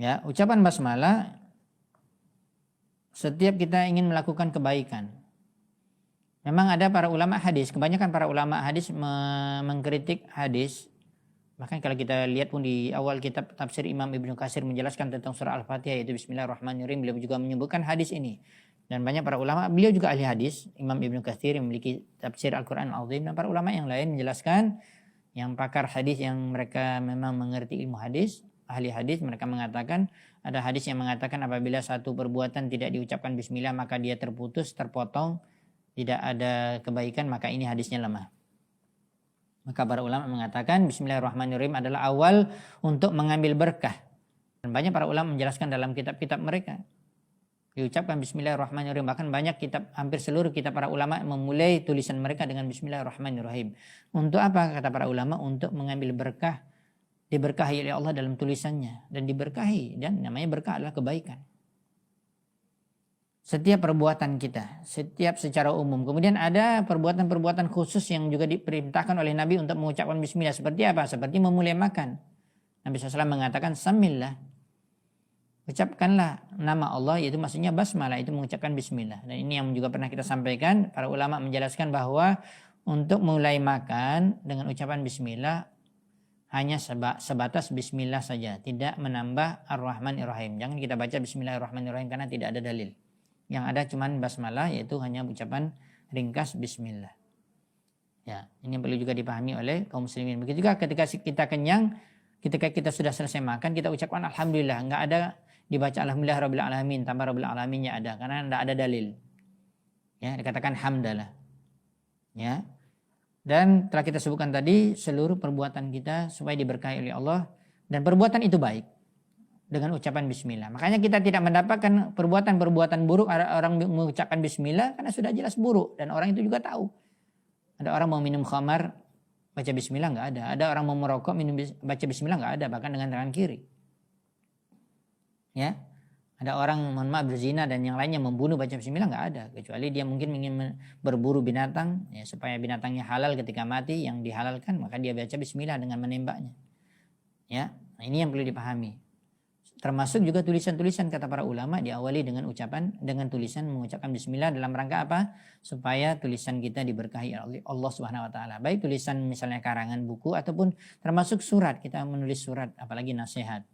Ya, ucapan basmalah setiap kita ingin melakukan kebaikan. Memang ada para ulama hadis, kebanyakan para ulama hadis mengkritik hadis. Bahkan kalau kita lihat pun di awal kitab tafsir Imam Ibnu Katsir menjelaskan tentang surah Al-Fatihah yaitu Bismillahirrahmanirrahim, beliau juga menyebutkan hadis ini. Dan banyak para ulama, beliau juga ahli hadis, Imam Ibnu Katsir yang memiliki tafsir Al-Qur'an Al-Azim, dan para ulama yang lain menjelaskan, yang pakar hadis yang mereka memang mengerti ilmu hadis, ahli hadis, mereka mengatakan ada hadis yang mengatakan apabila satu perbuatan tidak diucapkan bismillah maka dia terputus, terpotong, tidak ada kebaikan, maka ini hadisnya lemah. Maka para ulama mengatakan Bismillahirrahmanirrahim adalah awal untuk mengambil berkah. Dan banyak para ulama menjelaskan dalam kitab-kitab mereka. Diucapkan Bismillahirrahmanirrahim. Bahkan banyak kitab, hampir seluruh kitab para ulama memulai tulisan mereka dengan Bismillahirrahmanirrahim. Untuk apa kata para ulama? Untuk mengambil berkah. Diberkahi oleh Allah dalam tulisannya. Dan diberkahi. Dan namanya berkah adalah kebaikan. Setiap perbuatan kita, setiap secara umum. Kemudian ada perbuatan-perbuatan khusus yang juga diperintahkan oleh Nabi untuk mengucapkan bismillah. Seperti apa? Seperti memulai makan. Nabi SAW mengatakan, samillah. Ucapkanlah nama Allah, yaitu maksudnya basmalah, itu mengucapkan bismillah. Dan ini yang juga pernah kita sampaikan, para ulama menjelaskan bahwa untuk mulai makan dengan ucapan bismillah, hanya sebatas bismillah saja. Tidak menambah ar-Rahman-ir-Rahim. Jangan kita baca bismillahirrahmanirrahim karena tidak ada dalil. Yang ada cuman basmalah, yaitu hanya ucapan ringkas bismillah. Ya, ini perlu juga dipahami oleh kaum muslimin. Begitu juga ketika kita kenyang, ketika kita sudah selesai makan, kita ucapkan alhamdulillah. Enggak ada dibaca alhamdulillah rabbil alamin, tambah rabbil alaminnya ada, karena enggak ada dalil. Ya, dikatakan hamdalah. Ya. Dan telah kita sebutkan tadi seluruh perbuatan kita supaya diberkahi oleh Allah, dan perbuatan itu baik dengan ucapan bismillah. Makanya kita tidak mendapatkan perbuatan-perbuatan buruk orang mengucapkan bismillah karena sudah jelas buruk dan orang itu juga tahu. Ada orang mau minum khamar baca bismillah enggak ada. Ada orang mau merokok baca bismillah enggak ada, bahkan dengan tangan kiri. Ya. Ada orang mohon maaf berzina dan yang lainnya membunuh baca bismillah enggak ada, kecuali dia mungkin ingin berburu binatang ya, supaya binatangnya halal ketika mati yang dihalalkan, maka dia baca bismillah dengan menembaknya. Ya. Nah, ini yang perlu dipahami. Termasuk juga tulisan-tulisan kata para ulama diawali dengan tulisan mengucapkan bismillah dalam rangka apa? Supaya tulisan kita diberkahi oleh Allah Subhanahu wa taala. Baik tulisan misalnya karangan buku ataupun termasuk surat, kita menulis surat apalagi nasihat.